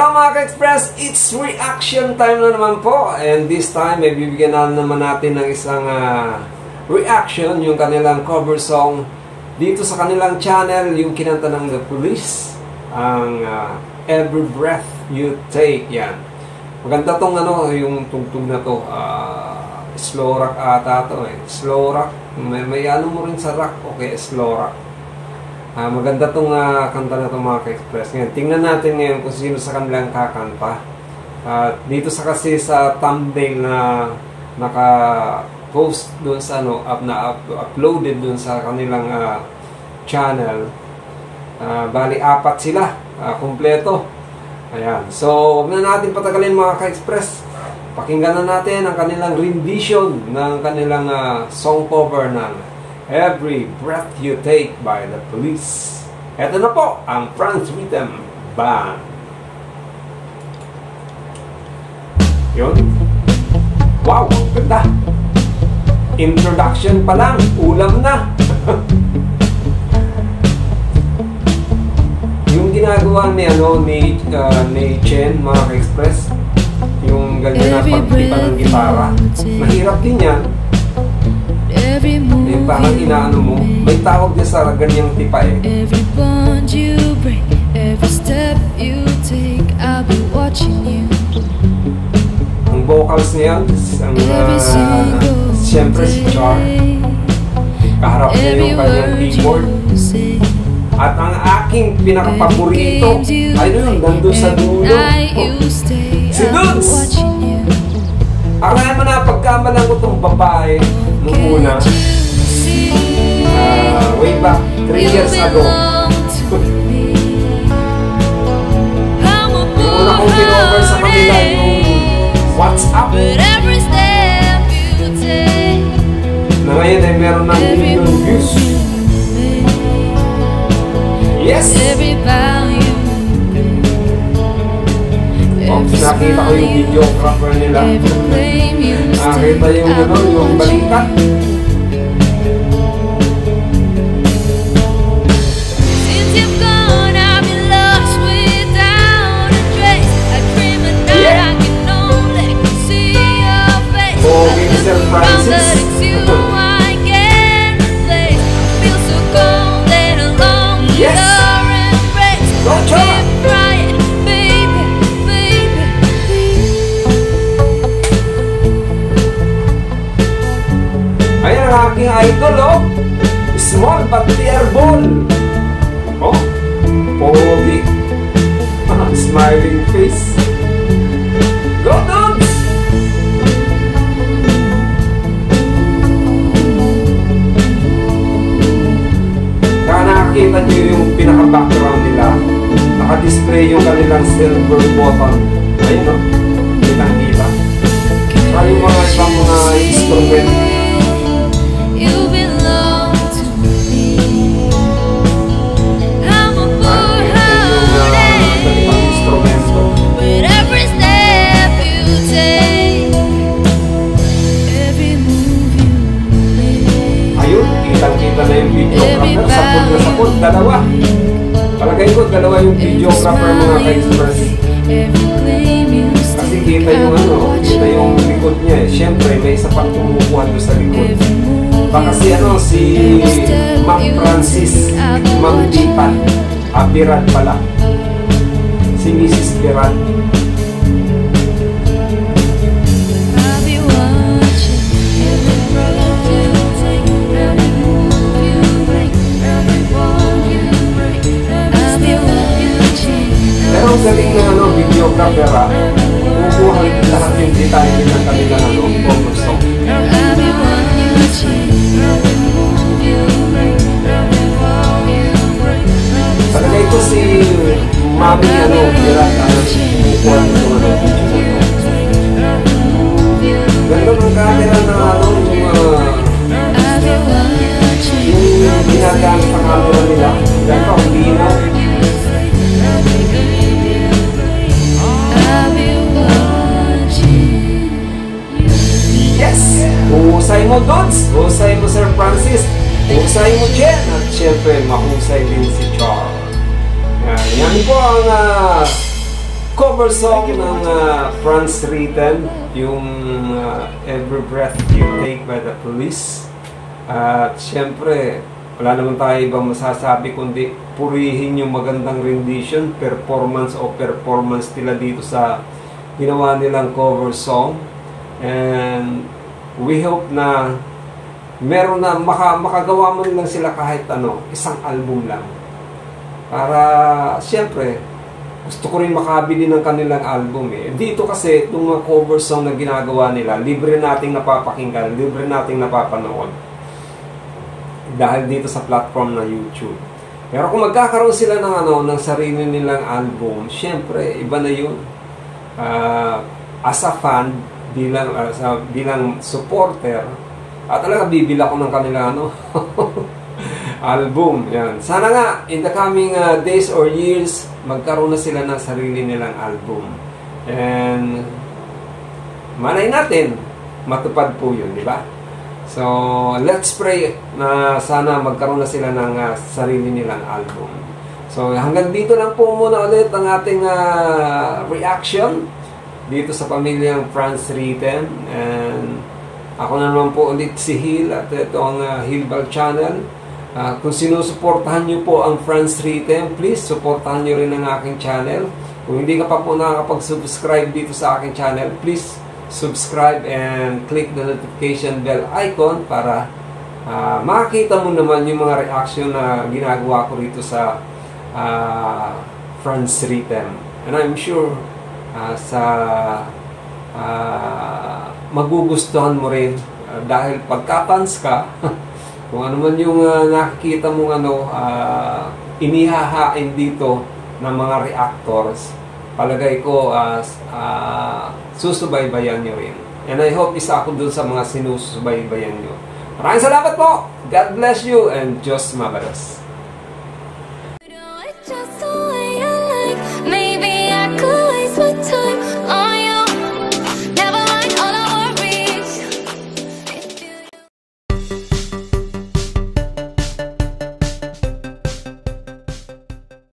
Hello mga ka-express, it's reaction time na naman po. And this time, may bibigyan na naman natin ng isang reaction, yung kanilang cover song dito sa kanilang channel, yung kinanta ng The Police, ang Every Breath You Take. Yan. Maganda tong yung tugtog na to. Slow rock ata to eh. Slow rock. May ano mo rin sa rock. Okay, slow rock. Maganda tong kanta na itong mga ka-express. Ngayon, tingnan natin ngayon kung sino sa kanilang kakanta. Dito sa kasi sa thumbnail na naka-post doon sa uploaded doon sa kanilang channel. Bali, 4 sila. Kompleto. Ayan. So, huwag na natin patagalin mga ka-express. Pakinggan na natin ang kanilang rendition ng kanilang song cover ng Every Breath You Take by The Police. Ito na po ang France Rhythm Band. Yun. Wow, ganda. Introduction pa lang, ulam na. Yung ginagawa ni Chen, mga ka-express, yung ganyan na pagtipa ng gitara, mahirap din yan. Yung parang inaano mo, may tawag niya sa ganyang tipa eh. Every bond you break, every step you take, I'll be watching you. Ang vocals niya, siyempre si Char. Kaharap niya yung kanyang keyboard. At ang aking pinakapaborito ay nandun sa dulo, si Dudes! Akala mo na pagkamalan ko itong babae nung una, way back 3 years ago. Yung una kong pinover sa kanila yung What's Up, na ngayon ay meron ng million views. Yes! Nakita ko yung videographer nila. Nakita yung balita. Okay, Mr. Francis. Yes! Go, Choma! Ayan ang aking idol, oh. Small but tearball. Oh, pogi. Smiling face. Go, Dudes! Nakakita nyo yung pinaka-background nila. Naka-display yung kanilang silver button. Ayun, no? Kitang-kita. Saka yung mga ibang mga instrument. Kita na yung videographer, sapul, dalawa. Palagay ko, dalawa yung videographer mga ka-express. Kasi kita yung kita yung likod niya eh. Siyempre, may isa pang kumukuha doon sa likod. Baka si Ma'am Francis, Ma'am Dipan, Birad pala. Si Mrs. Birad. Pero ang galing na videographer, kukuha lahat yung detalye ng kanilang cover song. Palagay ko si Mami Birat kukuha nito video. Ganda ng camera na yung ginagamit ang camera nila. Ganda ang linaw. Husay mo, Dudes! Husay mo, Sir Francis! Husay mo, Jen! At syempre, mahusay din si Char. Yan po ang cover song ng Franz Ritten, yung Every Breath You Take by the Police. At syempre, wala naman tayo ibang masasabi kundi purihin yung magandang rendition, performance nila dito sa ginawa nilang cover song. And we hope na meron na makagawa mo lang sila kahit isang album lang. Para syempre, gusto ko rin makabili ng kanilang album eh. Dito kasi, itong mga cover song na ginagawa nila, libre nating napapakinggan, libre nating napapanood. Dahil dito sa platform na YouTube. Pero kung magkakaroon sila ng sarili nilang album, syempre, iba na yun. As a fan, bilang supporter, talaga bibila ko ng kanilang album. Yan. Sana nga, in the coming days or years, magkaroon na sila ng sarili nilang album. And, malay natin, matupad po yun, di ba? So, let's pray na sana magkaroon na sila ng sarili nilang album. So, hanggang dito lang po muna ulit ang ating reaction dito sa pamilyang Franz Ritten. And, ako na naman po ulit si Hill at ito ang Hillbal Channel. Kung sinusuportahan nyo po ang Franz Ritten, please suportahan nyo rin ang aking channel. Kung hindi ka pa po nakakapag-subscribe dito sa aking channel, please subscribe and click the notification bell icon para makita mo naman yung mga reaction na ginagawa ko rito sa Franz Ritten. And I'm sure magugustuhan mo rin dahil pagka-fans ka, kung ano man yung nakikita mong inihahain dito ng mga reactors, palagay ko susubaybayan nyo rin. And I hope isa ako dun sa mga sinusubaybayan nyo. Maraming salamat po! God bless you and Diyos mabalos.